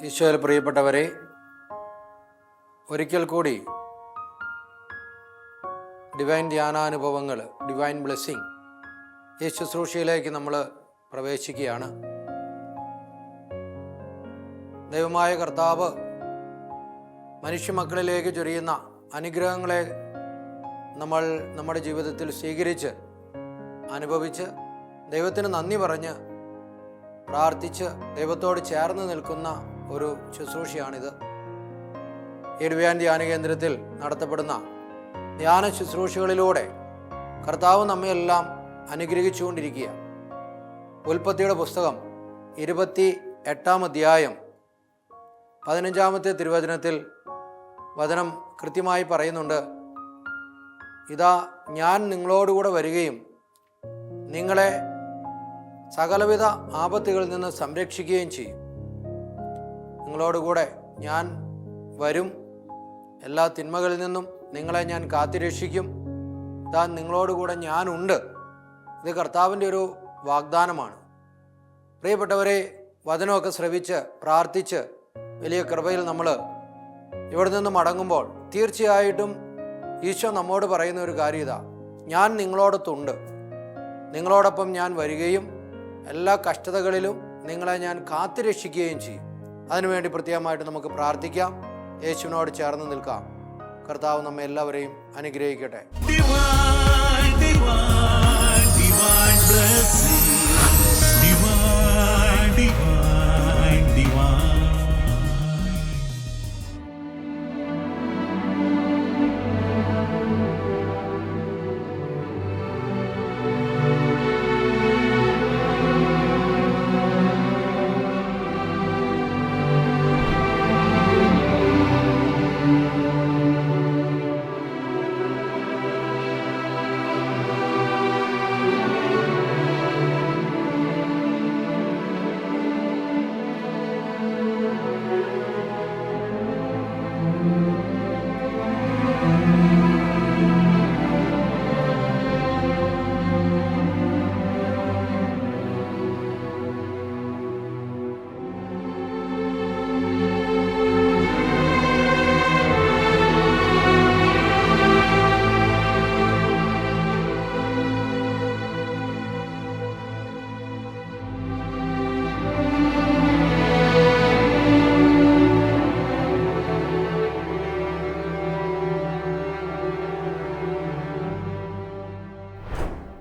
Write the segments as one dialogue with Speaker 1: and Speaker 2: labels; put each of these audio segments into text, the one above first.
Speaker 1: ഈശോയിൽ പ്രിയപ്പെട്ടവരെ, ഒരിക്കൽ കൂടി ഡിവൈൻ ധ്യാനാനുഭവങ്ങൾ, ഡിവൈൻ ബ്ലെസ്സിങ് ഈ ശുശ്രൂഷയിലേക്ക് നമ്മൾ പ്രവേശിക്കുകയാണ്. ദൈവമായ കർത്താവ് മനുഷ്യമക്കളിലേക്ക് ചൊരിയുന്ന അനുഗ്രഹങ്ങളെ നമ്മൾ നമ്മുടെ ജീവിതത്തിൽ സ്വീകരിച്ച് അനുഭവിച്ച് ദൈവത്തിന് നന്ദി പറഞ്ഞ് പ്രാർത്ഥിച്ച് ദൈവത്തോട് ചേർന്ന് നിൽക്കുന്ന ഒരു ശുശ്രൂഷയാണിത്. ഈ ഡിവൈൻ ധ്യാന കേന്ദ്രത്തിൽ നടത്തപ്പെടുന്ന ധ്യാന ശുശ്രൂഷകളിലൂടെ കർത്താവ് നമ്മയെല്ലാം അനുഗ്രഹിച്ചുകൊണ്ടിരിക്കുക. ഉൽപ്പത്തിയുടെ പുസ്തകം 28-ാം അധ്യായം 15-ാമത്തെ തിരുവചനത്തിൽ വചനം കൃത്യമായി പറയുന്നുണ്ട്, ഇതാ ഞാൻ നിങ്ങളോടുകൂടെ വരികയും നിങ്ങളെ സകലവിധ ആപത്തുകളിൽ നിന്ന് സംരക്ഷിക്കുകയും ചെയ്യും. നിങ്ങളോടുകൂടെ ഞാൻ വരും, എല്ലാ തിന്മകളിൽ നിന്നും നിങ്ങളെ ഞാൻ കാത്തുരക്ഷിക്കും, ഇതാ നിങ്ങളോടുകൂടെ ഞാനുണ്ട്. ഇത് കർത്താവിൻ്റെ ഒരു വാഗ്ദാനമാണ്. പ്രിയപ്പെട്ടവരെ, വചനമൊക്കെ ശ്രവിച്ച് പ്രാർത്ഥിച്ച് വലിയ കൃപയിൽ നമ്മൾ ഇവിടെ നിന്ന് മടങ്ങുമ്പോൾ തീർച്ചയായിട്ടും ഈശോ നമ്മോട് പറയുന്ന ഒരു കാര്യം ഇതാ, ഞാൻ നിങ്ങളോടൊത്തുണ്ട്, നിങ്ങളോടൊപ്പം ഞാൻ വരികയും എല്ലാ കഷ്ടതകളിലും നിങ്ങളെ ഞാൻ കാത്തുരക്ഷിക്കുകയും ചെയ്യും. അതിനുവേണ്ടി പ്രത്യേകമായിട്ട് നമുക്ക് പ്രാർത്ഥിക്കാം, യേശുവിനോട് ചേർന്ന് നിൽക്കാം. കർത്താവ് നമ്മെ എല്ലാവരെയും അനുഗ്രഹിക്കട്ടെ.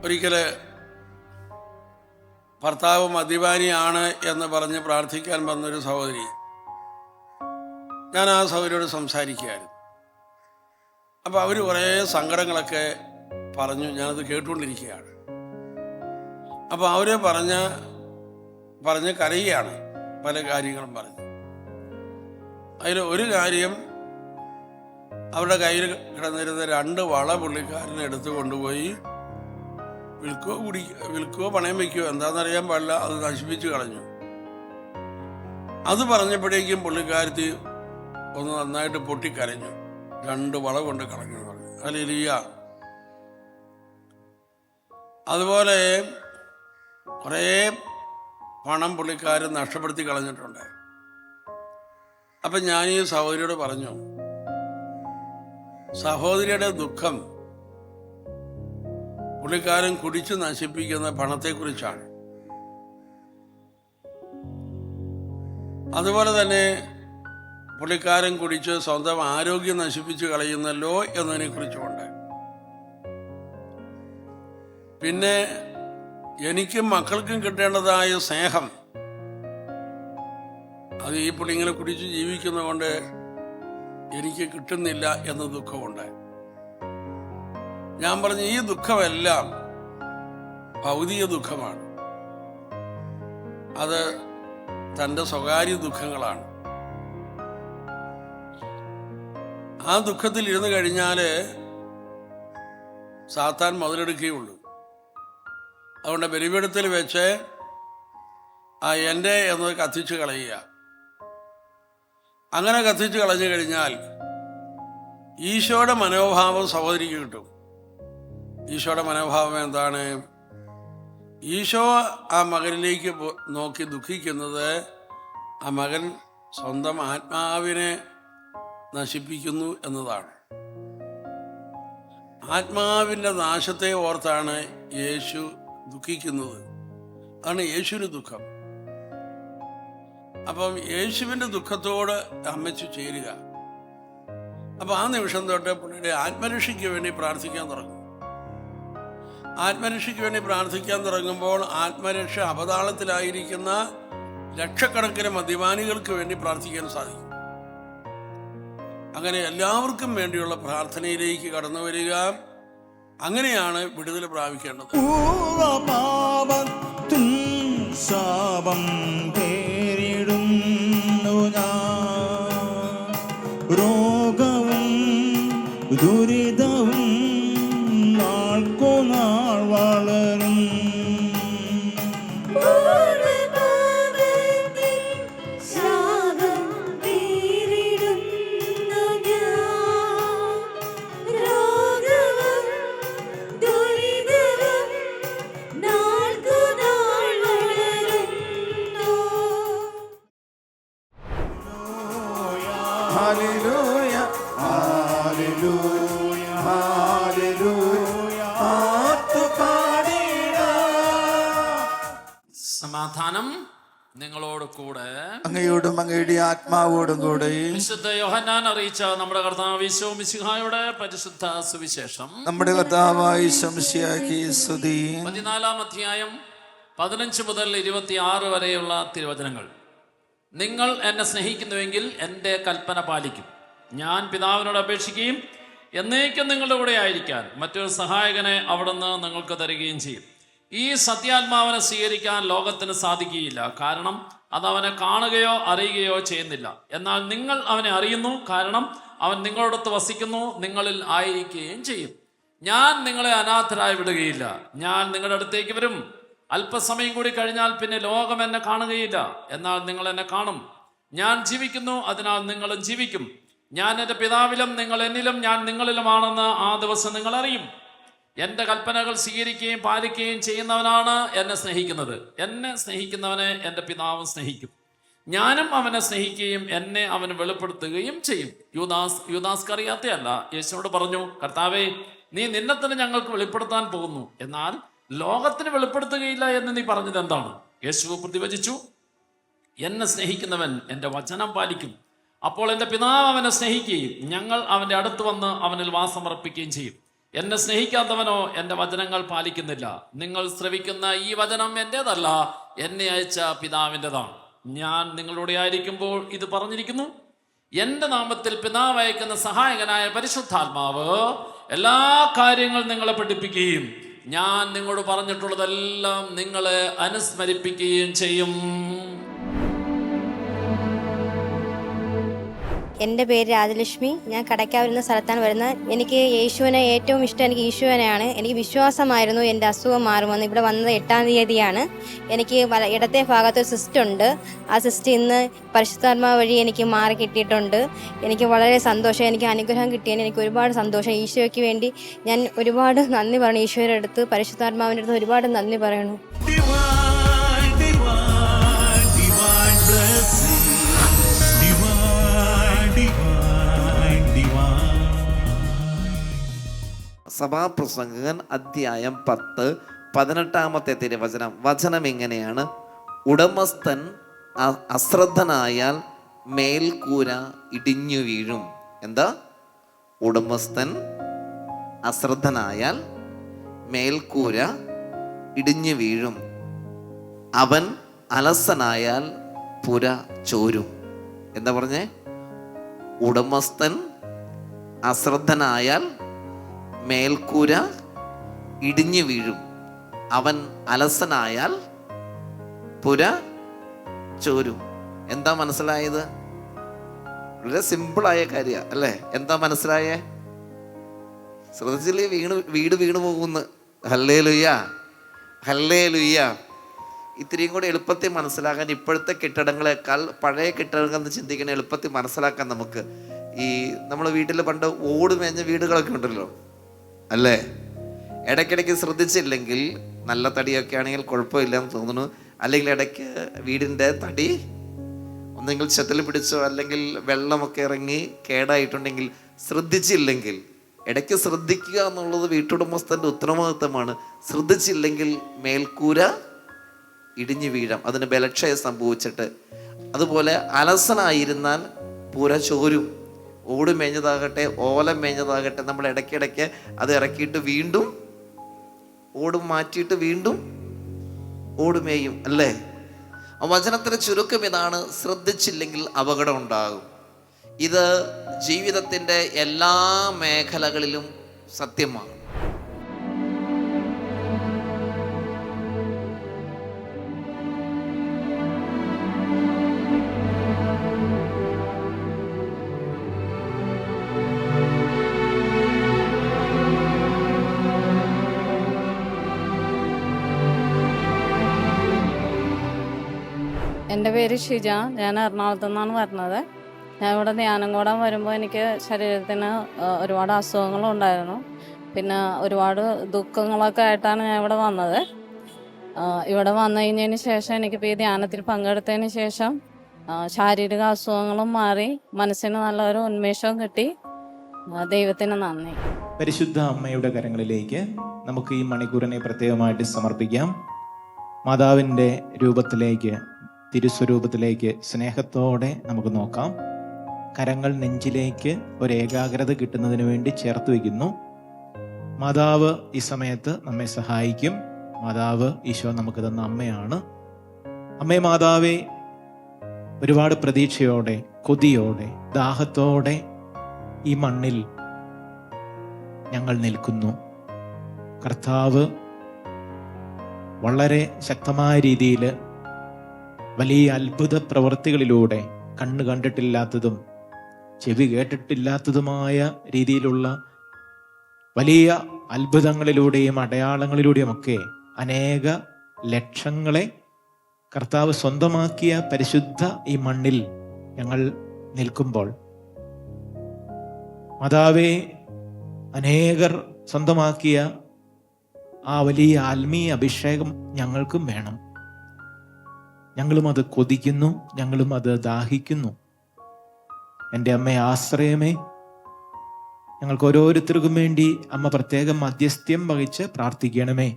Speaker 2: ഒരിക്കൽ ഭർത്താവ് മദ്യപാനിയാണ് എന്ന് പറഞ്ഞ് പ്രാർത്ഥിക്കാൻ വന്നൊരു സഹോദരി, ഞാൻ ആ സഹോദരിയോട് സംസാരിക്കുകയായിരുന്നു. അപ്പോൾ അവർ കുറേ സങ്കടങ്ങളൊക്കെ പറഞ്ഞു, ഞാനത് കേട്ടുകൊണ്ടിരിക്കുകയാണ്. അപ്പോൾ അവർ പറഞ്ഞ് കരയുകയാണ്, പല കാര്യങ്ങളും പറഞ്ഞു. അതിൽ ഒരു കാര്യം, അവരുടെ കയ്യിൽ കിടന്നിരുന്ന 2 വള പുള്ളിക്കാരനെ എടുത്തു കൊണ്ടുപോയി വിൽക്കുകയോ പണയം വയ്ക്കുകയോ എന്താണെന്നറിയാൻ പാടില്ല, അത് നശിപ്പിച്ചു കളഞ്ഞു. അത് പറഞ്ഞപ്പോഴേക്കും പുള്ളിക്കാരത്തി ഒന്ന് നന്നായിട്ട് പൊട്ടിക്കരഞ്ഞു. 2 വള കൊണ്ട് കളഞ്ഞു പറഞ്ഞു. ഹല്ലേലൂയ. അതുപോലെ കുറേ പണം പുള്ളിക്കാരൻ നഷ്ടപ്പെടുത്തി കളഞ്ഞിട്ടുണ്ട്. അപ്പം ഞാൻ ഈ സഹോദരിയോട് പറഞ്ഞു, സഹോദരിയുടെ ദുഃഖം പുള്ളിക്കാരൻ കുടിച്ച് നശിപ്പിക്കുന്ന പണത്തെക്കുറിച്ചാണ്. അതുപോലെ തന്നെ പുള്ളിക്കാരൻ കുടിച്ച് സ്വന്തം ആരോഗ്യം നശിപ്പിച്ച് കളയുന്നല്ലോ എന്നതിനെക്കുറിച്ചുമുണ്ട്. പിന്നെ എനിക്കും മക്കൾക്കും കിട്ടേണ്ടതായ സ്നേഹം അത് ഈ പുള്ളി ഇങ്ങനെ കുടിച്ച് ജീവിക്കുന്നതുകൊണ്ട് എനിക്ക് കിട്ടുന്നില്ല എന്ന ദുഃഖമുണ്ട്. ഞാൻ പറഞ്ഞു, ഈ ദുഃഖമെല്ലാം ഭൗതിക ദുഃഖമാണ്, അത് തൻ്റെ സ്വകാര്യ ദുഃഖങ്ങളാണ്. ആ ദുഃഖത്തിൽ ഇരുന്ന് കഴിഞ്ഞാൽ സാത്താൻ മുതലെടുക്കുകയുള്ളൂ. അതുകൊണ്ട് ബലിപീഠത്തിൽ വെച്ച് എൻ്റെ എന്നത് കത്തിച്ച് കളയുക. അങ്ങനെ കത്തിച്ച് കളഞ്ഞു കഴിഞ്ഞാൽ ഈശോയുടെ മനോഭാവം സഹോദരിക്ക് കിട്ടും. ഈശോയുടെ മനോഭാവം എന്താണ്? ഈശോ ആ മകനിലേക്ക് നോക്കി ദുഃഖിക്കുന്നത് ആ മകൻ സ്വന്തം ആത്മാവിനെ നശിപ്പിക്കുന്നു എന്നതാണ്. ആത്മാവിൻ്റെ നാശത്തെ ഓർത്താണ് യേശു ദുഃഖിക്കുന്നത്. അതാണ് യേശുവിന് ദുഃഖം. അപ്പം യേശുവിൻ്റെ ദുഃഖത്തോട് അമ്മച്ചു ചേരുക. അപ്പം ആ നിമിഷം തൊട്ട് പുള്ളിയുടെ ആത്മരക്ഷയ്ക്ക് വേണ്ടി പ്രാർത്ഥിക്കാൻ തുടങ്ങും. ആത്മരക്ഷയ്ക്ക് വേണ്ടി പ്രാർത്ഥിക്കാൻ തുടങ്ങുമ്പോൾ ആത്മരക്ഷ അപതാളത്തിലായിരിക്കുന്ന ലക്ഷക്കണക്കിന് മദ്യപാനികൾക്ക് വേണ്ടി പ്രാർത്ഥിക്കാൻ സാധിക്കും. അങ്ങനെ എല്ലാവർക്കും വേണ്ടിയുള്ള പ്രാർത്ഥനയിലേക്ക് കടന്നു വരിക. അങ്ങനെയാണ് വിടുതൽ പ്രാപിക്കേണ്ടത്.
Speaker 3: ശാപം പേരിടുന്നു ഞാൻ, രോഗവും ദുരിതവും നാൾക്കുനാൾ വളരും.
Speaker 4: സമാധാനം നിങ്ങളോട് കൂടെ,
Speaker 3: അങ്ങയോടും അങ്ങയുടെ ആത്മാവോടും കൂടെ.
Speaker 4: വിശുദ്ധ യോഹന്നാൻ അറിയിച്ച നമ്മുടെ കർത്താവ് ഈശോ മിശിഹായുടെ പരിശുദ്ധ സുവിശേഷം.
Speaker 3: നമ്മുടെ കർത്താവായ ഈശോ മിശിഹായ്ക്ക് സ്തുതി.
Speaker 4: 14-ാം അധ്യായം 15 മുതൽ 26 വരെയുള്ള തിരുവചനങ്ങൾ. നിങ്ങൾ എന്നെ സ്നേഹിക്കുന്നുവെങ്കിൽ എൻ്റെ കൽപ്പന പാലിക്കും. ഞാൻ പിതാവിനോട് അപേക്ഷിക്കുകയും എന്നേക്കും നിങ്ങളുടെ കൂടെ ആയിരിക്കാൻ മറ്റൊരു സഹായകനെ അവിടുന്ന് നിങ്ങൾക്ക് തരികയും ചെയ്യും. ഈ സത്യാത്മാവിനെ സ്വീകരിക്കാൻ ലോകത്തിന് സാധിക്കുകയില്ല, കാരണം അത് അവനെ കാണുകയോ അറിയുകയോ ചെയ്യുന്നില്ല. എന്നാൽ നിങ്ങൾ അവനെ അറിയുന്നു, കാരണം അവൻ നിങ്ങളോടൊത്ത് വസിക്കുന്നു, നിങ്ങളിൽ ആയിരിക്കുകയും ചെയ്യും. ഞാൻ നിങ്ങളെ അനാഥരായി വിടുകയില്ല. ഞാൻ നിങ്ങളുടെ അടുത്തേക്ക് വരും. അല്പസമയം കൂടി കഴിഞ്ഞാൽ പിന്നെ ലോകം എന്നെ കാണുകയില്ല, എന്നാൽ നിങ്ങൾ എന്നെ കാണും. ഞാൻ ജീവിക്കുന്നു, അതിനാൽ നിങ്ങളും ജീവിക്കും. ഞാൻ എൻ്റെ പിതാവിലും നിങ്ങൾ എന്നിലും ഞാൻ നിങ്ങളിലുമാണെന്ന് ആ ദിവസം നിങ്ങൾ അറിയും. എൻ്റെ കൽപ്പനകൾ സ്വീകരിക്കുകയും പാലിക്കുകയും ചെയ്യുന്നവനാണ് എന്നെ സ്നേഹിക്കുന്നത്. എന്നെ സ്നേഹിക്കുന്നവനെ എൻ്റെ പിതാവും സ്നേഹിക്കും. ഞാനും അവനെ സ്നേഹിക്കുകയും എന്നെ അവന് വെളിപ്പെടുത്തുകയും ചെയ്യും. യൂദാസ് അറിയാത്തയല്ല, യേശുവോട് പറഞ്ഞു, കർത്താവേ, നീ നിന്നെ തന്നെ ഞങ്ങൾക്ക് വെളിപ്പെടുത്താൻ പോകുന്നു, എന്നാൽ ലോകത്തിന് വെളിപ്പെടുത്തുകയില്ല എന്ന് നീ പറഞ്ഞത് എന്താണ്? യേശു പ്രതിവചിച്ചു, എന്നെ സ്നേഹിക്കുന്നവൻ എൻ്റെ വചനം പാലിക്കും. അപ്പോൾ എൻ്റെ പിതാവ് അവനെ സ്നേഹിക്കുകയും ഞങ്ങൾ അവൻ്റെ അടുത്ത് വന്ന് അവനിൽ വാസമർപ്പിക്കുകയും ചെയ്യും. എന്നെ സ്നേഹിക്കാത്തവനോ എൻ്റെ വചനങ്ങൾ പാലിക്കുന്നില്ല. നിങ്ങൾ ശ്രവിക്കുന്ന ഈ വചനം എൻ്റേതല്ല, എന്നെ അയച്ച പിതാവിൻ്റെതാണ്. ഞാൻ നിങ്ങളുടെ ആയിരിക്കുമ്പോൾ ഇത് പറഞ്ഞിരിക്കുന്നു. എൻ്റെ നാമത്തിൽ പിതാവ് അയക്കുന്ന സഹായകനായ പരിശുദ്ധാത്മാവ് എല്ലാ കാര്യങ്ങളും നിങ്ങളെ പഠിപ്പിക്കുകയും ഞാൻ നിങ്ങളോട് പറഞ്ഞിട്ടുള്ളതെല്ലാം നിങ്ങളെ അനുസ്മരിപ്പിക്കുകയും ചെയ്യും.
Speaker 5: എൻ്റെ പേര് രാജലക്ഷ്മി. ഞാൻ കടയ്ക്കാവിൽ എന്ന സ്ഥലത്താണ് വരുന്നത്. എനിക്ക് യേശുവിനെ ഏറ്റവും ഇഷ്ടം എനിക്ക് ഈശോനെയാണ്. എനിക്ക് വിശ്വാസമായിരുന്നു എൻ്റെ അസുഖം മാറുമെന്ന്. ഇവിടെ വന്നത് 8-ാം തീയതിയാണ്. എനിക്ക് ഇടത്തെ ഭാഗത്തൊരു സിസ്റ്റ് ഉണ്ട്. ആ സിസ്റ്റ് ഇന്ന് പരിശുദ്ധാത്മാവ് വഴി എനിക്ക് മാറി കിട്ടിയിട്ടുണ്ട്. എനിക്ക് വളരെ സന്തോഷം. എനിക്ക് അനുഗ്രഹം കിട്ടിയതിന് എനിക്ക് ഒരുപാട് സന്തോഷം. ഈശോയ്ക്ക് വേണ്ടി ഞാൻ ഒരുപാട് നന്ദി പറയണം. ഈശോയുടെ അടുത്ത്, പരിശുദ്ധാത്മാവിൻ്റെ അടുത്ത് ഒരുപാട് നന്ദി പറയണു.
Speaker 6: സഭാപ്രസംഗകൻ അധ്യായം 10 18-ാമത്തെ തിരുവചനം. വചനം ഇങ്ങനെയാണ്: ഉടമസ്ഥൻ അശ്രദ്ധനായാൽ മേൽക്കൂര ഇടിഞ്ഞു വീഴും. എന്താ? ഉടമസ്ഥൻ അശ്രദ്ധനായാൽ മേൽക്കൂര ഇടിഞ്ഞു വീഴും. അവൻ അലസനായാൽ പുര ചോരും. എന്താ പറഞ്ഞേ? ഉടമസ്ഥൻ അശ്രദ്ധനായാൽ മേൽക്കൂര ഇടിഞ്ഞു വീഴും. അവൻ അലസനായാൽ പുര ചോരും. എന്താ മനസ്സിലായത്? വളരെ സിമ്പിളായ കാര്യ അല്ലേ? എന്താ മനസ്സിലായേ? ശ്രദ്ധിച്ചില്ലേ? വീട് വീണു പോകുന്നു. Hallelujah, hallelujah. ഇത്രയും കൂടെ എളുപ്പത്തിൽ മനസ്സിലാക്കാൻ ഇപ്പോഴത്തെ കെട്ടിടങ്ങളെക്കാൾ പഴയ കെട്ടിടങ്ങൾ എന്ന് ചിന്തിക്കണം. എളുപ്പത്തിൽ മനസ്സിലാക്കാൻ നമുക്ക് ഈ നമ്മൾ വീട്ടിൽ പണ്ട് ഓട് മേഞ്ഞ വീടുകളൊക്കെ ഉണ്ടല്ലോ അല്ലേ? ഇടയ്ക്കിടയ്ക്ക് ശ്രദ്ധിച്ചില്ലെങ്കിൽ നല്ല തടിയൊക്കെ ആണെങ്കിൽ കുഴപ്പമില്ലെന്ന് തോന്നുന്നു. അല്ലെങ്കിൽ ഇടയ്ക്ക് വീടിൻ്റെ തടി നിങ്ങൾ ചെതൽ പിടിച്ചോ അല്ലെങ്കിൽ വെള്ളമൊക്കെ ഇറങ്ങി കേടായിട്ടുണ്ടെങ്കിൽ ശ്രദ്ധിച്ചില്ലെങ്കിൽ, ഇടയ്ക്ക് ശ്രദ്ധിക്കുക എന്നുള്ളത് വീട്ടുടമസ്ഥൻ്റെ ഉത്തരവാദിത്തമാണ്. ശ്രദ്ധിച്ചില്ലെങ്കിൽ മേൽക്കൂര ഇടിഞ്ഞു വീഴാം, അതിന് ബലക്ഷയം സംഭവിച്ചിട്ട്. അതുപോലെ അലസനായിരുന്നാൽ പുര ചോരും. ഓട് മേഞ്ഞതാകട്ടെ ഓലം മേഞ്ഞതാകട്ടെ, നമ്മൾ ഇടയ്ക്കിടയ്ക്ക് അത് ഇറക്കിയിട്ട് വീണ്ടും ഓടും മാറ്റിയിട്ട് വീണ്ടും ഓടുമേയും അല്ലേ? വചനത്തിൻ്റെ ചുരുക്കം ഇതാണ്: ശ്രദ്ധിച്ചില്ലെങ്കിൽ അപകടം ഉണ്ടാകും. ഇത് ജീവിതത്തിൻ്റെ എല്ലാ മേഖലകളിലും സത്യമാണ്.
Speaker 7: എൻ്റെ പേര് ഷിജ. ഞാൻ എറണാകുളത്തു നിന്നാണ് വരുന്നത്. ഞാൻ ഇവിടെ ധ്യാനം കൂടാൻ വരുമ്പോൾ എനിക്ക് ശരീരത്തിന് ഒരുപാട് അസുഖങ്ങളുണ്ടായിരുന്നു. പിന്നെ ഒരുപാട് ദുഃഖങ്ങളൊക്കെ ആയിട്ടാണ് ഞാൻ ഇവിടെ വന്നത്. ഇവിടെ വന്നു കഴിഞ്ഞതിന് ശേഷം എനിക്കിപ്പോൾ ഈ ധ്യാനത്തിൽ പങ്കെടുത്തതിന് ശേഷം ശാരീരിക അസുഖങ്ങളും മാറി, മനസ്സിന് നല്ലൊരു ഉന്മേഷവും കിട്ടി. ദൈവത്തിന് നന്ദി.
Speaker 8: പരിശുദ്ധ അമ്മയുടെ കരങ്ങളിലേക്ക് നമുക്ക് ഈ മണിക്കൂറിനെ പ്രത്യേകമായിട്ട് സമർപ്പിക്കാം. മാതാവിൻ്റെ രൂപത്തിലേക്ക്, തിരുസ്വരൂപത്തിലേക്ക് സ്നേഹത്തോടെ നമുക്ക് നോക്കാം. കരങ്ങൾ നെഞ്ചിലേക്ക് ഒരു ഏകാഗ്രത കിട്ടുന്നതിന് വേണ്ടി ചേർത്ത് വയ്ക്കുന്നു. മാതാവ് ഈ സമയത്ത് നമ്മെ സഹായിക്കും. മാതാവ് ഈശോ നമുക്ക് തന്ന അമ്മയാണ്. അമ്മേ മാതാവേ, ഒരുപാട് പ്രതീക്ഷയോടെ, കൊതിയോടെ, ദാഹത്തോടെ ഈ മണ്ണിൽ ഞങ്ങൾ നിൽക്കുന്നു. കർത്താവ് വളരെ ശക്തമായ രീതിയിൽ വലിയ അത്ഭുത പ്രവൃത്തികളിലൂടെ കണ്ണ് കണ്ടിട്ടില്ലാത്തതും ചെവി കേട്ടിട്ടില്ലാത്തതുമായ രീതിയിലുള്ള വലിയ അത്ഭുതങ്ങളിലൂടെയും അടയാളങ്ങളിലൂടെയുമൊക്കെ അനേക ലക്ഷങ്ങളെ കർത്താവ് സ്വന്തമാക്കിയ പരിശുദ്ധ ഈ മണ്ണിൽ ഞങ്ങൾ നിൽക്കുമ്പോൾ, മാതാവേ, അനേകർ സ്വന്തമാക്കിയ ആ വലിയ ആത്മീയ അഭിഷേകം ഞങ്ങൾക്കും വേണം. ഞങ്ങളും അത് കൊതിക്കുന്നു, ഞങ്ങളും അത് ദാഹിക്കുന്നു. എൻ്റെ അമ്മ ആശ്രയമേ, ഞങ്ങൾക്ക് ഓരോരുത്തർക്കും വേണ്ടി അമ്മ പ്രത്യേകം മധ്യസ്ഥ്യം വഹിച്ച് പ്രാർത്ഥിക്കണമേ.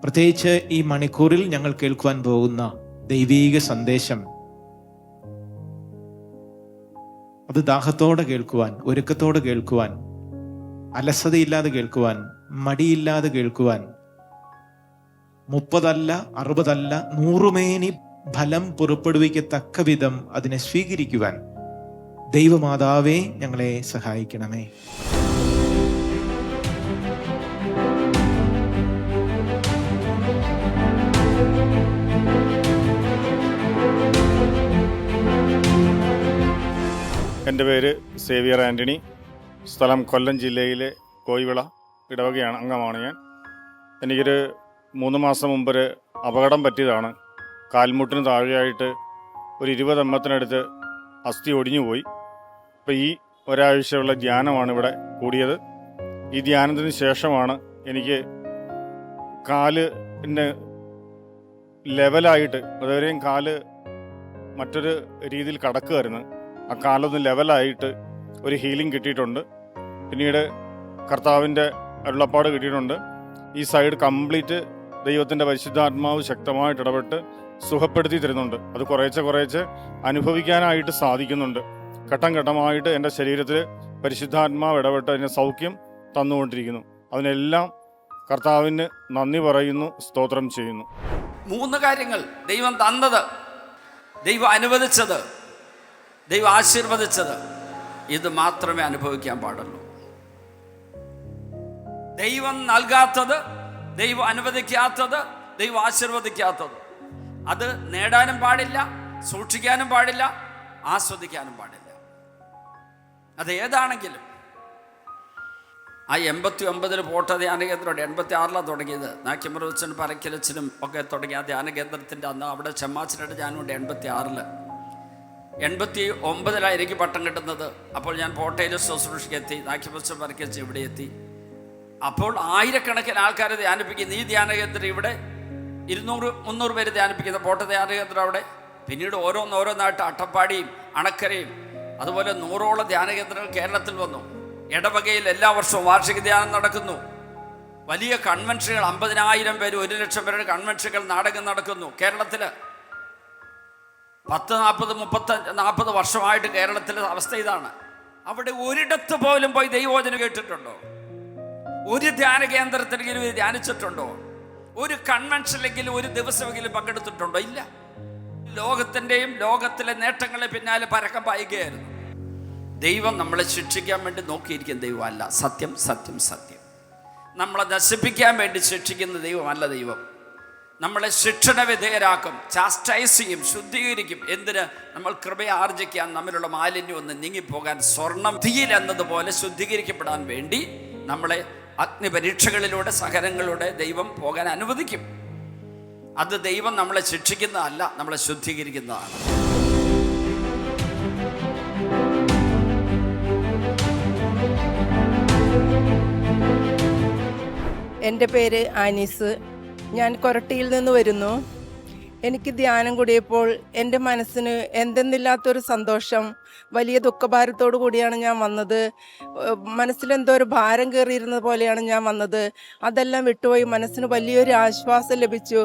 Speaker 8: പ്രത്യേകിച്ച് ഈ മണിക്കൂറിൽ ഞങ്ങൾ കേൾക്കുവാൻ പോകുന്ന ദൈവീക സന്ദേശം, അത് ദാഹത്തോടെ കേൾക്കുവാൻ, ഒരുക്കത്തോടെ കേൾക്കുവാൻ, അലസതയില്ലാതെ കേൾക്കുവാൻ, മടിയില്ലാതെ കേൾക്കുവാൻ, 30 അല്ല 60 അല്ല 100 മേനി ഫലം പുറപ്പെടുവിക്കത്തക്ക വിധം അതിനെ സ്വീകരിക്കുവാൻ ദൈവമാതാവേ ഞങ്ങളെ സഹായിക്കണമേ.
Speaker 9: എൻ്റെ പേര് സേവിയർ ആൻ്റണി. സ്ഥലം കൊല്ലം ജില്ലയിലെ കോയിവിള ഇടവകയാണ്, അംഗമാണ് ഞാൻ. എനിക്കൊരു 3 മാസം മുമ്പൊരു അപകടം പറ്റിയതാണ്. കാൽമുട്ടിന് താഴെയായിട്ട് ഒരു 20 എമ്മത്തിനടുത്ത് അസ്ഥി ഒടിഞ്ഞുപോയി. അപ്പോൾ ഈ ഒരാഴ്ചയുള്ള ധ്യാനമാണ് ഇവിടെ കൂടിയത്. ഈ ധ്യാനത്തിന് ശേഷമാണ് എനിക്ക് കാലിന് ലെവലായിട്ട്, അതുവരെയും കാല് മറ്റൊരു രീതിയിൽ കടക്കുമായിരുന്നു, ആ കാലൊന്ന് ലെവലായിട്ട് ഒരു ഹീലിംഗ് കിട്ടിയിട്ടുണ്ട്. പിന്നീട് കർത്താവിൻ്റെ അരുളപ്പാട് കിട്ടിയിട്ടുണ്ട്. ഈ സൈഡ് കംപ്ലീറ്റ് ദൈവത്തിൻ്റെ പരിശുദ്ധാത്മാവ് ശക്തമായിട്ട് ഇടപെട്ട് സുഖപ്പെടുത്തി തരുന്നുണ്ട്. അത് കുറേശ്ശെ അനുഭവിക്കാനായിട്ട് സാധിക്കുന്നുണ്ട്. ഘട്ടം ഘട്ടമായിട്ട് എൻ്റെ ശരീരത്തിൽ പരിശുദ്ധാത്മാവ് ഇടപെട്ട് അതിന് സൗഖ്യം തന്നുകൊണ്ടിരിക്കുന്നു. അതിനെല്ലാം കർത്താവിന് നന്ദി പറയുന്നു, സ്തോത്രം ചെയ്യുന്നു.
Speaker 4: 3 കാര്യങ്ങൾ: ദൈവം തന്നത്, ദൈവം അനുവദിച്ചത്, ദൈവം ആശീർവദിച്ചത്. ഇത് മാത്രമേ അനുഭവിക്കാൻ പാടുള്ളൂ. ദൈവം നൽകാത്തത്, ദൈവം അനുവദിക്കാത്തത്, ദൈവം ആശീർവദിക്കാത്തത്, അത് നേടാനും പാടില്ല, സൂക്ഷിക്കാനും പാടില്ല, ആസ്വദിക്കാനും പാടില്ല. അത് ഏതാണെങ്കിലും. ആ 89 പോട്ട ധ്യാന കേന്ദ്രമുണ്ട്. 86 തുടങ്ങിയത്. നാക്യമറുവച്ചനും പറക്കലച്ചനും ഒക്കെ തുടങ്ങിയ ആ ധ്യാന കേന്ദ്രത്തിൻ്റെ അന്ന് അവിടെ ചെമ്മാച്ചിനായിട്ട് ഞാനുണ്ട്. 86 89 എനിക്ക് പട്ടം കിട്ടുന്നത്. അപ്പോൾ ഞാൻ പോട്ടയിൽ ശുശ്രൂഷയ്ക്ക് എത്തി. നാക്യമറുവച്ചൻ പറക്കലച്ചൻ ഇവിടെ എത്തി. അപ്പോൾ ആയിരക്കണക്കിന് ആൾക്കാരെ ധ്യാനിപ്പിക്കുന്ന ഈ ധ്യാന കേന്ദ്രം ഇവിടെ
Speaker 10: 200-300 പേര് ധ്യാനിപ്പിക്കുന്ന പോട്ട ധ്യാന കേന്ദ്രം അവിടെ. പിന്നീട് ഓരോന്നായിട്ട് അട്ടപ്പാടിയും അണക്കരയും അതുപോലെ 100ഓളം ധ്യാന കേന്ദ്രങ്ങൾ കേരളത്തിൽ വന്നു. ഇടവകയിൽ എല്ലാ വർഷവും വാർഷിക ധ്യാനം നടക്കുന്നു. വലിയ കൺവെൻഷനുകൾ 50,000 പേര് 1,00,000 പേരുടെ കൺവെൻഷനുകൾ നാടകം നടക്കുന്നു കേരളത്തിൽ. 40 വർഷമായിട്ട് കേരളത്തിലെ അവസ്ഥ ഇതാണ്. അവിടെ ഒരിടത്ത് പോലും പോയി ദൈവവചനം കേട്ടിട്ടുണ്ടോ? ഒരു ധ്യാന കേന്ദ്രത്തിലെങ്കിലും ധ്യാനിച്ചിട്ടുണ്ടോ? ഒരു കൺവെൻഷനിലെങ്കിലും ഒരു ദിവസമെങ്കിലും പങ്കെടുത്തിട്ടുണ്ടോ? ഇല്ല. ലോകത്തിൻ്റെയും ലോകത്തിലെ നേട്ടങ്ങളെ പിന്നാലെ പരക്കം പായുകയായിരുന്നു. ദൈവം നമ്മളെ ശിക്ഷിക്കാൻ വേണ്ടി നോക്കിയിരിക്കുന്ന ദൈവമല്ല. സത്യം സത്യം സത്യം. നമ്മളെ നശിപ്പിക്കാൻ വേണ്ടി ശിക്ഷിക്കുന്ന ദൈവമല്ല ദൈവം. നമ്മളെ ശിക്ഷണ വിധേയരാക്കും, ചാസ്റ്റൈസ് ചെയ്യും, ശുദ്ധീകരിക്കും. എന്തിന്? നമ്മൾ കൃപയെ ആർജിക്കാൻ, നമ്മിലുള്ള മാലിന്യം ഒന്ന് നീങ്ങിപ്പോകാൻ, സ്വർണം തീയിൽ എന്നതുപോലെ ശുദ്ധീകരിക്കപ്പെടാൻ വേണ്ടി നമ്മളെ അഗ്നിപരീക്ഷകളിലൂടെ സഹനങ്ങളിലൂടെ ദൈവം പോകാൻ അനുവദിക്കും. അത് ദൈവം നമ്മളെ ശിക്ഷിക്കുന്നതല്ല, നമ്മളെ ശുദ്ധീകരിക്കുന്നതാണ്.
Speaker 11: എൻ്റെ പേര് ആനീസ്. ഞാൻ കൊരട്ടിയിൽ നിന്ന് വരുന്നു. എനിക്ക് ധ്യാനം കൂടിയപ്പോൾ എൻ്റെ മനസ്സിന് എന്തെന്നില്ലാത്തൊരു സന്തോഷം, വലിയ ദുഃഖഭാരത്തോടു കൂടിയാണ് ഞാൻ വന്നത്. മനസ്സിലെന്തോ ഒരു ഭാരം കയറിയിരുന്നത് പോലെയാണ് ഞാൻ വന്നത്. അതെല്ലാം വിട്ടുപോയി മനസ്സിന് വലിയൊരു ആശ്വാസം ലഭിച്ചു.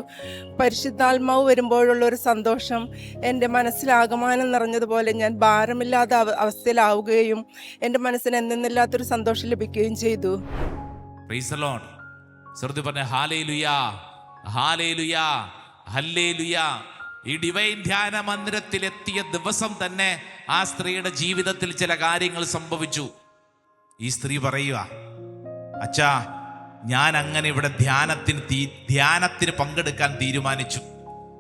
Speaker 11: പരിശുദ്ധാത്മാവ് വരുമ്പോഴുള്ളൊരു സന്തോഷം എൻ്റെ മനസ്സിലാകമാനം നിറഞ്ഞതുപോലെ ഞാൻ ഭാരമില്ലാത്ത അവസ്ഥയിലാവുകയും എൻ്റെ മനസ്സിന് എന്തെന്നില്ലാത്തൊരു സന്തോഷം ലഭിക്കുകയും ചെയ്തു.
Speaker 12: Price the Lord. ശ്രുതി പറഞ്ഞ ഹല്ലേലൂയാ, ഹല്ലേലൂയാ, ഹല്ലേലൂയാ. ഈ ഡിവൈൻ ധ്യാന മന്ദിരത്തിൽ എത്തിയ ദിവസം തന്നെ ആ സ്ത്രീയുടെ ജീവിതത്തിൽ ചില കാര്യങ്ങൾ സംഭവിച്ചു. ഈ സ്ത്രീ പറയുക, അച്ഛാ, ഞാൻ അങ്ങനെ ഇവിടെ ധ്യാനത്തിന് പങ്കെടുക്കാൻ തീരുമാനിച്ചു.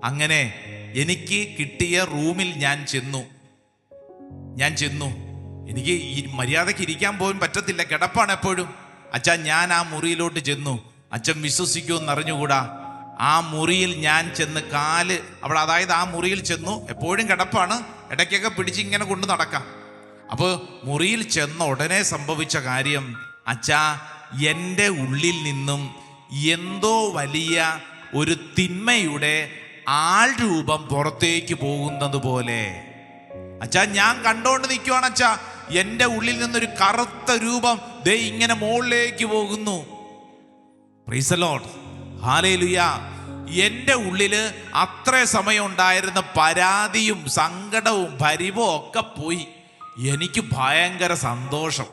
Speaker 12: അങ്ങനെ എനിക്ക് കിട്ടിയ റൂമിൽ ഞാൻ ചെന്നു. എനിക്ക് ഈ മര്യാദയ്ക്ക് ഇരിക്കാൻ പോലും പറ്റത്തില്ല, കിടപ്പാണ് എപ്പോഴും. അച്ഛാ, ഞാൻ ആ മുറിയിലോട്ട് ചെന്നു. അച്ഛൻ വിശ്വസിക്കുമെന്ന് അറിഞ്ഞുകൂടാ, ആ മുറിയിൽ ഞാൻ ചെന്ന് കാല് അവിടെ, അതായത് ആ മുറിയിൽ ചെന്നു, എപ്പോഴും കിടപ്പാണ്, ഇടയ്ക്കൊക്കെ പിടിച്ചിങ്ങനെ കൊണ്ട് നടക്കാം. അപ്പോൾ മുറിയിൽ ചെന്ന ഉടനെ സംഭവിച്ച കാര്യം, അച്ഛാ, എൻ്റെ ഉള്ളിൽ നിന്നും എന്തോ വലിയ ഒരു തിന്മയുടെ ആൾരൂപം പുറത്തേക്ക് പോകുന്നത് പോലെ. അച്ഛാ, ഞാൻ കണ്ടോണ്ട് നിൽക്കുവാണ് അച്ഛാ, എൻ്റെ ഉള്ളിൽ നിന്നൊരു കറുത്ത രൂപം ദേ ഇങ്ങനെ മുകളിലേക്ക് പോകുന്നു. Price the Lord, hallelujah. എൻ്റെ ഉള്ളില് അത്ര സമയം ഉണ്ടായിരുന്ന പരാതിയും സങ്കടവും പരിവും ഒക്കെ പോയി. എനിക്ക് ഭയങ്കര സന്തോഷം.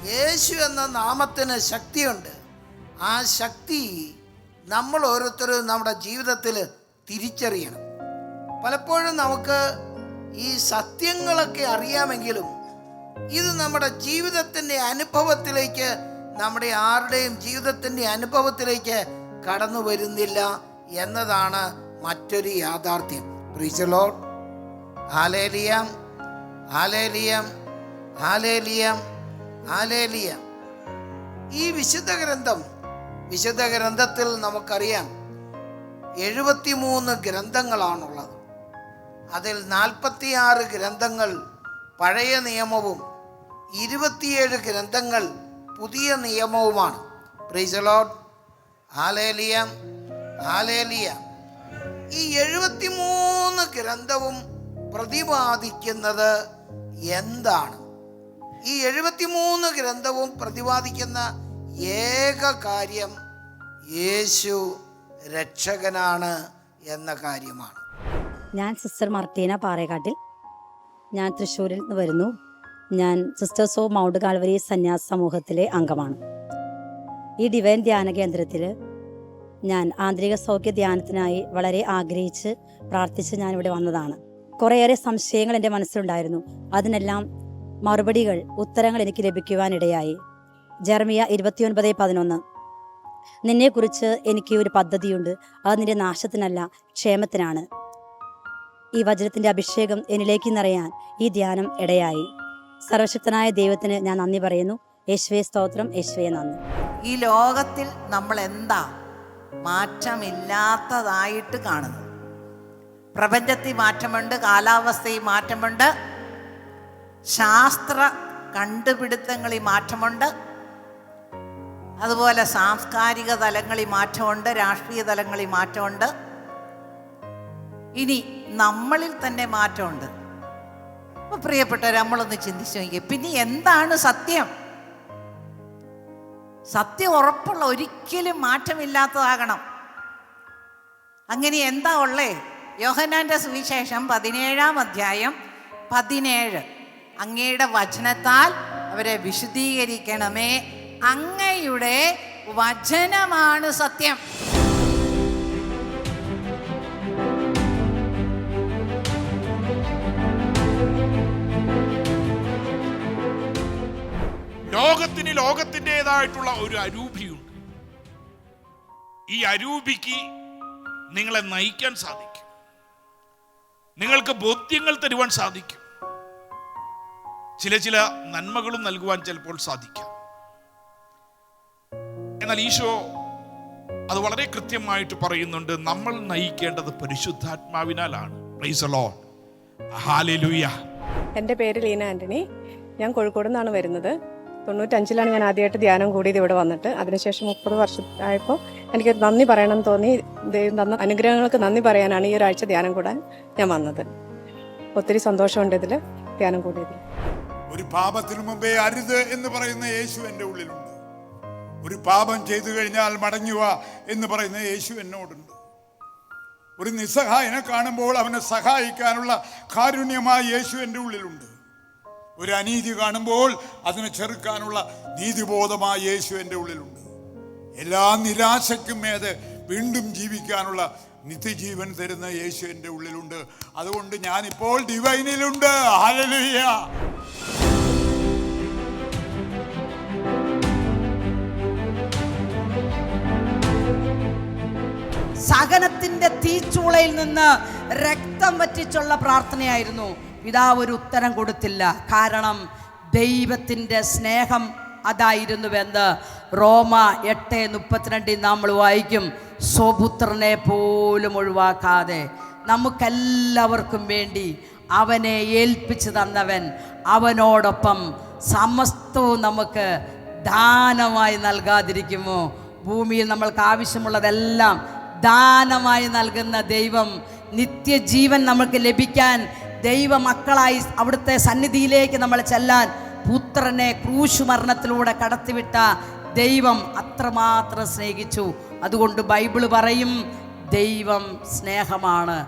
Speaker 13: യേശു എന്ന നാമത്തിന് ശക്തിയുണ്ട്. ആ ശക്തി നമ്മൾ ഓരോരുത്തരും നമ്മുടെ ജീവിതത്തിൽ തിരിച്ചറിയണം. പലപ്പോഴും നമുക്ക് ഈ സത്യങ്ങളൊക്കെ അറിയാമെങ്കിലും ഇത് നമ്മുടെ ജീവിതത്തിൻ്റെ അനുഭവത്തിലേക്ക്, നമ്മുടെ ആരുടെയും ജീവിതത്തിൻ്റെ അനുഭവത്തിലേക്ക് കടന്നു വരുന്നില്ല എന്നതാണ് മറ്റൊരു യാഥാർത്ഥ്യം. Price the Lord, hallelujah, hallelujah, hallelujah, hallelujah. ഈ വിശുദ്ധ ഗ്രന്ഥത്തിൽ നമുക്കറിയാം 73 ഗ്രന്ഥങ്ങളാണുള്ളത്. അതിൽ 46 ഗ്രന്ഥങ്ങൾ പഴയ നിയമവും 27 ഗ്രന്ഥങ്ങൾ പുതിയ നിയമവുമാണ്. Praise the Lord, hallelujah, hallelujah. ഈ 73 ഗ്രന്ഥവും പ്രതിപാദിക്കുന്നത് എന്താണ്? ഈ 73 ഗ്രന്ഥവും പ്രതിപാദിക്കുന്ന ഏക കാര്യം യേശു രക്ഷകനാണ് എന്ന കാര്യമാണ്.
Speaker 14: ഞാൻ സിസ്റ്റർ മർട്ടീന പാറേക്കാട്ടിൽ. ഞാൻ തൃശ്ശൂരിൽ നിന്ന് വരുന്നു. ഞാൻ സിസ്റ്റേഴ്സ് ഓഫ് മൗണ്ട് കാൽവരി സന്യാസ സമൂഹത്തിലെ അംഗമാണ്. ഈ ഡിവൈൻ ധ്യാന കേന്ദ്രത്തിൽ ഞാൻ ആന്തരിക സൗഖ്യ ധ്യാനത്തിനായി വളരെ ആഗ്രഹിച്ച് പ്രാർത്ഥിച്ച് ഞാനിവിടെ വന്നതാണ്. കുറേയേറെ സംശയങ്ങൾ എൻ്റെ മനസ്സിലുണ്ടായിരുന്നു. അതിനെല്ലാം മറുപടികൾ, ഉത്തരങ്ങൾ എനിക്ക് ലഭിക്കുവാനിടയായി. ജെറമിയ 29:11, നിന്നെക്കുറിച്ച് എനിക്ക് ഒരു പദ്ധതിയുണ്ട്, അത് നിന്റെ നാശത്തിനല്ല ക്ഷേമത്തിനാണ്. ഈ വചനത്തിൻ്റെ അഭിഷേകം എന്നിലേക്ക് നിറയാൻ ഈ ധ്യാനം ഇടയായി. സർവശക്തനായ ദൈവത്തിന് ഞാൻ നന്ദി പറയുന്നു. യേശുവേ സ്തോത്രം, യേശുവേ നന്ദി.
Speaker 13: ഈ ലോകത്തിൽ നമ്മൾ എന്താ മാറ്റമില്ലാത്തതായിട്ട് കാണുന്നത്? പ്രപഞ്ചത്തിൽ മാറ്റമുണ്ട്, കാലാവസ്ഥയിൽ മാറ്റമുണ്ട്, ശാസ്ത്ര കണ്ടുപിടുത്തങ്ങളിൽ മാറ്റമുണ്ട്, അതുപോലെ സാംസ്കാരിക തലങ്ങളിൽ മാറ്റമുണ്ട്, രാഷ്ട്രീയ തലങ്ങളിൽ മാറ്റമുണ്ട്, ഇനി നമ്മളിൽ തന്നെ മാറ്റമുണ്ട്. അപ്പോൾ പ്രിയപ്പെട്ടവർ, നമ്മളൊന്ന് ചിന്തിച്ചു നോക്കിയേ, പിന്നെ എന്താണ് സത്യം? സത്യം ഉറപ്പുള്ള, ഒരിക്കലും മാറ്റമില്ലാത്തതാകണം. അങ്ങനെ എന്താ ഉള്ളേ? യോഹന്നാന്റെ സുവിശേഷം 17-ാം അധ്യായം 17. അങ്ങയുടെ വചനത്താൽ അവരെ വിശുദ്ധീകരിക്കണമേ, അങ്ങയുടെ വചനമാണ് സത്യം.
Speaker 12: ലോകത്തിന് ലോകത്തിൻ്റെതായിട്ടുള്ള ഒരു അരൂപിയുണ്ട്. ഈ അരൂപിക്ക് നിങ്ങളെ നയിക്കാൻ സാധിക്കും, നിങ്ങൾക്ക് ബോധ്യങ്ങൾ തരുവാൻ സാധിക്കും, ചില നന്മകളും നൽകുവാൻ ചിലപ്പോൾ സാധിക്കാം. എന്നാൽ ഈശോ അത് വളരെ കൃത്യമായിട്ട് പറയുന്നുണ്ട്, നമ്മൾ നയിക്കേണ്ടത് പരിശുദ്ധാത്മാവിനാലാണ്. Praise the Lord, hallelujah.
Speaker 11: എൻ്റെ പേര് ലീന ആൻ്റണി. ഞാൻ കോഴിക്കോട് നിന്നാണ് വരുന്നത്. 95-ലാണ് ഞാൻ ആദ്യമായിട്ട് ധ്യാനം കൂടിയത് ഇവിടെ വന്നിട്ട്. അതിനുശേഷം 30 വർഷമായപ്പോൾ എനിക്ക് നന്ദി പറയണം തോന്നി. ദൈവം തന്ന അനുഗ്രഹങ്ങൾക്ക് നന്ദി പറയാനാണ് ഈ ഒരാഴ്ച ധ്യാനം കൂടാൻ ഞാൻ വന്നത്. ഒത്തിരി സന്തോഷമുണ്ട് ഇതിൽ ധ്യാനം കൂടിയതിൽ.
Speaker 15: ഒരു പാപത്തിനു മുമ്പേ അരുത് എന്ന് പറയുന്ന യേശു എൻ്റെ ഉള്ളിലുണ്ട്. ഒരു പാപം ചെയ്തു കഴിഞ്ഞാൽ മടങ്ങുക എന്ന് പറയുന്ന യേശു എന്നോടുണ്ട്. ഒരു നിസ്സഹായനെ കാണുമ്പോൾ അവനെ സഹായിക്കാനുള്ള കാരുണ്യമായ യേശു എൻ്റെ ഉള്ളിലുണ്ട്. ഒരു അനീതി കാണുമ്പോൾ അതിനെ ചെറുക്കാനുള്ള നീതിബോധമായ യേശു എൻ്റെ ഉള്ളിലുണ്ട്. എല്ലാ നിരാശയ്ക്കും മേതെ വീണ്ടും ജീവിക്കാനുള്ള നിത്യജീവൻ തരുന്ന യേശു എൻ്റെ ഉള്ളിലുണ്ട്. അതുകൊണ്ട് ഞാനിപ്പോൾ ഡിവൈനിലുണ്ട്. ഹല്ലേലൂയ.
Speaker 13: സഹനത്തിന്റെ തീച്ചൂളയിൽ നിന്ന് രക്തം വറ്റിച്ചുള്ള പ്രാർത്ഥനയായിരുന്നു. പിതാവ് ഒരു ഉത്തരം കൊടുത്തില്ല. കാരണം ദൈവത്തിൻ്റെ സ്നേഹം അതായിരുന്നുവെന്ന് റോമ 8:32 നമ്മൾ വായിക്കും. സ്വപുത്രനെ പോലും ഒഴിവാക്കാതെ നമുക്കെല്ലാവർക്കും വേണ്ടി അവനെ ഏൽപ്പിച്ചു തന്നവൻ അവനോടൊപ്പം സമസ്തവും നമുക്ക് ദാനമായി നൽകാതിരിക്കുമോ? ഭൂമിയിൽ നമ്മൾക്ക് ആവശ്യമുള്ളതെല്ലാം ദാനമായി നൽകുന്ന ദൈവം, നിത്യജീവൻ നമുക്ക് ലഭിക്കാൻ, ദൈവമക്കളായി അവിടുത്തെ സന്നിധിയിലേക്ക് നമ്മൾ ചെല്ലാൻ പുത്രനെ ക്രൂശുമരണത്തിലൂടെ കടത്തിവിട്ട ദൈവം അത്രമാത്രം സ്നേഹിച്ചു. അതുകൊണ്ട് ബൈബിള് പറയും, ദൈവം സ്നേഹമാണ്.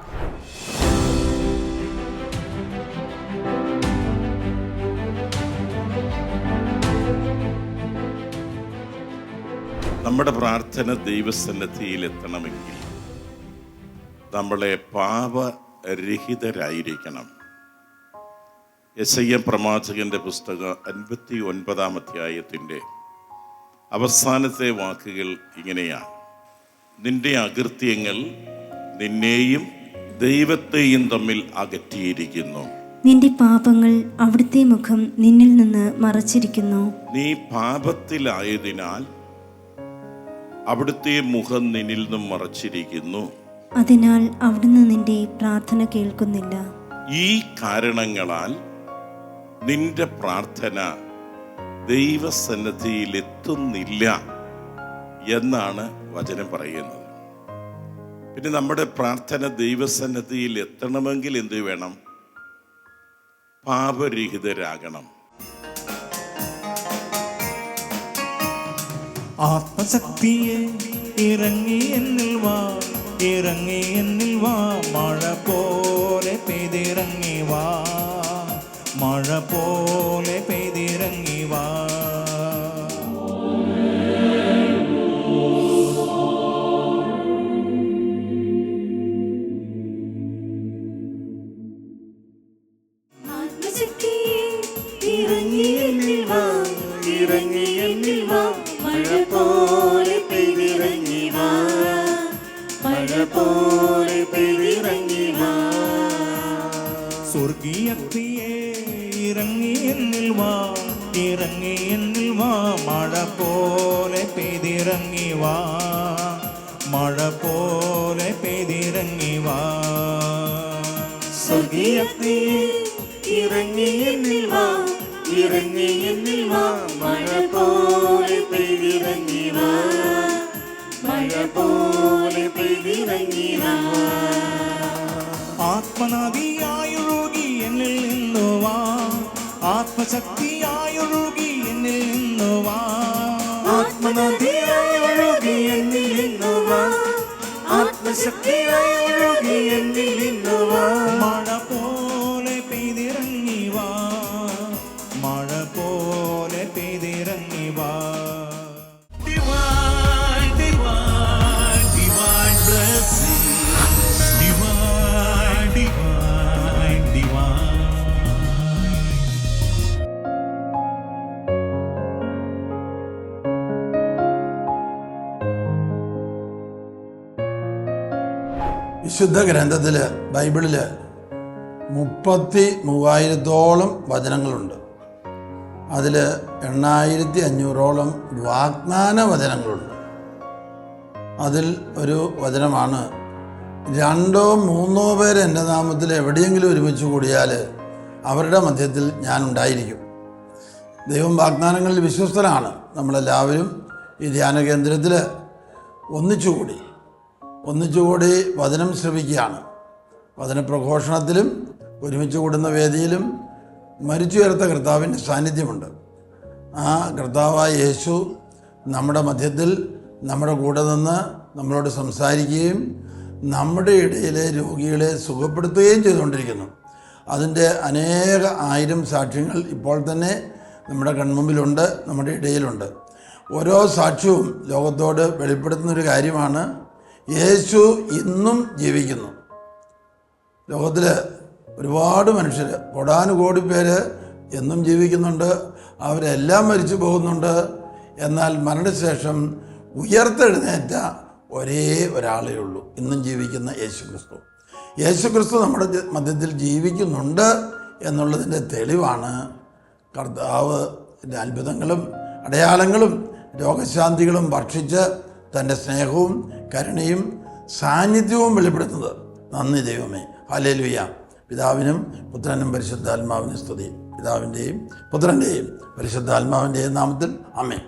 Speaker 16: നമ്മുടെ പ്രാർത്ഥന ദൈവസന്നിധിയിൽ എത്തണമെങ്കിൽ നമ്മളെ പാപരഹിതരായിരിക്കണം. യെശയ്യാ പ്രവാചകന്റെ പുസ്തകം 59-ാം അധ്യായത്തിൻ്റെ അവസാനത്തെ വാക്കുകൾ ഇങ്ങനെയാണ്: നിന്റെ അകൃത്യങ്ങൾ നിന്നെയും ദൈവത്തെയും തമ്മിൽ അകറ്റിയിരിക്കുന്നു.
Speaker 17: നിന്റെ പാപങ്ങൾ അവിടുത്തെ മുഖം നിന്നിൽ നിന്ന് മറച്ചിരിക്കുന്നു.
Speaker 16: നീ പാപത്തിലായതിനാൽ അവിടുത്തെ മുഖം നിന്നിൽ നിന്നും മറച്ചിരിക്കുന്നു.
Speaker 17: അതിനാൽ അവിടുന്ന് നിന്റെ പ്രാർത്ഥന കേൾക്കുന്നില്ല.
Speaker 16: ഈ കാരണങ്ങളാൽ നിന്റെ പ്രാർത്ഥന ദൈവസന്നിധിയിൽ എത്തുന്നില്ല എന്നാണ് വചനം പറയുന്നത്. പിന്നെ നമ്മുടെ പ്രാർത്ഥന ദൈവസന്നിധിയിൽ എത്തണമെങ്കിൽ എന്ത് വേണം? പാപരഹിതരാകണം.
Speaker 3: ആത്മശക്തിയെ ഇറങ്ങി എന്നിൽ വാ, ഇറങ്ങി എന്നിൽ വാ, മഴ പോലെ പെയ്തിറങ്ങി വാ, മഴ പോലെ പെയ്തിറങ്ങി വാ.
Speaker 17: ആത്മശക്തിയെ ഇറങ്ങി എന്നിൽ വാ, ഇറങ്ങി എന്നിൽ വാ, മഴ പോലെ പെയ്തിറങ്ങി വാ, മഴ പോലെ പെയ്തിറങ്ങി വാ.
Speaker 3: ശക്തിയെ ഇറങ്ങി എന്നിൽ വാ, ഇറങ്ങി എന്നിൽ വാ, മഴ പോലെ പെയ്തിറങ്ങി വാ, മഴ പോലെ പെയ്തിറങ്ങി വാ. സ്വർഗീയത്തിയെ ഇറങ്ങി എന്നിൽ വാ, ഇറങ്ങി എന്നിൽ വാ, മഴ പോലെ പെയ്തിറങ്ങി വാ, മഴ പോലെ പെയ്തിറങ്ങി വാ. ആത്മനദിയായൊഴുകി എന്നിൽ നിന്നു വാ, ആത്മശക്തിയായൊഴുകി എന്നിൽ നിന്നു വാ, ആത്മനദിയായൊഴുകി എന്നിൽ നിന്നു വാ, ആത്മശക്തിയായൊഴുകി എന്നിൽ നിന്നു വാ. മഴ പോലെ പെയ്തിറങ്ങി വാ, മഴ പോലെ പെയ്തിറങ്ങി വാ. Divine, divine, divine blessing. Divine, divine, divine.
Speaker 2: വിശുദ്ധ ഗ്രന്ഥത്തിൽ ബൈബിളിൽ 33,000-ഓളം വചനങ്ങളുണ്ട്. അതിൽ 8,500-ഓളം വാഗ്ദാന വചനങ്ങളുണ്ട്. അതിൽ ഒരു വചനമാണ്, 2 or 3 പേര് എൻ്റെ നാമത്തിൽ എവിടെയെങ്കിലും ഒരുമിച്ച് കൂടിയാൽ അവരുടെ മധ്യത്തിൽ ഞാൻ ഉണ്ടായിരിക്കും. ദൈവം വാഗ്ദാനങ്ങളിൽ വിശ്വസ്തനാണ്. നമ്മളെല്ലാവരും ഈ ധ്യാന കേന്ദ്രത്തിൽ ഒന്നിച്ചുകൂടി വചനം ശ്രവിക്കുകയാണ്. വചനപ്രഘോഷണത്തിലും ഒരുമിച്ച് കൂടുന്ന വേദിയിലും മരിച്ചുയർത്ത കർത്താവിൻ്റെ സാന്നിധ്യമുണ്ട്. ആ കർത്താവായ യേശു നമ്മുടെ മധ്യത്തിൽ നമ്മുടെ കൂടെ നിന്ന് നമ്മളോട് സംസാരിക്കുകയും നമ്മുടെ ഇടയിലെ രോഗികളെ സുഖപ്പെടുത്തുകയും ചെയ്തുകൊണ്ടിരിക്കുന്നു. അതിൻ്റെ അനേക ആയിരം സാക്ഷ്യങ്ങൾ ഇപ്പോൾ തന്നെ നമ്മുടെ കൺമുമ്പിലുണ്ട്, നമ്മുടെ ഇടയിലുണ്ട്. ഓരോ സാക്ഷ്യവും ലോകത്തോട് വെളിപ്പെടുത്തുന്നൊരു കാര്യമാണ്, യേശു ഇന്നും ജീവിക്കുന്നു. ലോകത്തിൽ ഒരുപാട് മനുഷ്യർ, കോടാനുകോടി പേര് എന്നും ജീവിക്കുന്നുണ്ട്. അവരെല്ലാം മരിച്ചു പോകുന്നുണ്ട്. എന്നാൽ മരണശേഷം ഉയർത്തെഴുന്നേറ്റ ഒരേ ഒരാളേ ഉള്ളൂ, ഇന്നും ജീവിക്കുന്ന യേശുക്രിസ്തു. യേശുക്രിസ്തു നമ്മുടെ മധ്യത്തിൽ ജീവിക്കുന്നുണ്ട് എന്നുള്ളതിൻ്റെ തെളിവാണ് കർത്താവിൻ്റെ അത്ഭുതങ്ങളും അടയാളങ്ങളും രോഗശാന്തികളും ഭക്ഷിച്ച് തൻ്റെ സ്നേഹവും കരുണയും സാന്നിധ്യവും വെളിപ്പെടുത്തുന്നത്. നന്ദി ദൈവമേ, ഹല്ലേലൂയ. പിതാവിനും പുത്രനും പരിശുദ്ധാത്മാവിനും സ്തുതി. പിതാവിൻ്റെയും പുത്രൻ്റെയും പരിശുദ്ധാത്മാവിൻ്റെയും നാമത്തിൽ ആമേൻ.